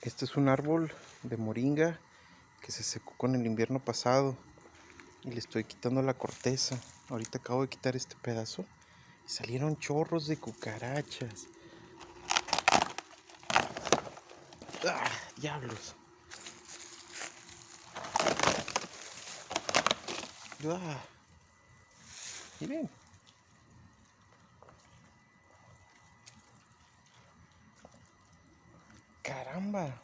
Este es un árbol de moringa que se secó con el invierno pasado y le estoy quitando la corteza. Ahorita acabo de quitar este pedazo y salieron chorros de cucarachas. ¡Ah, diablos! ¡Ah! Miren. ¡Caramba!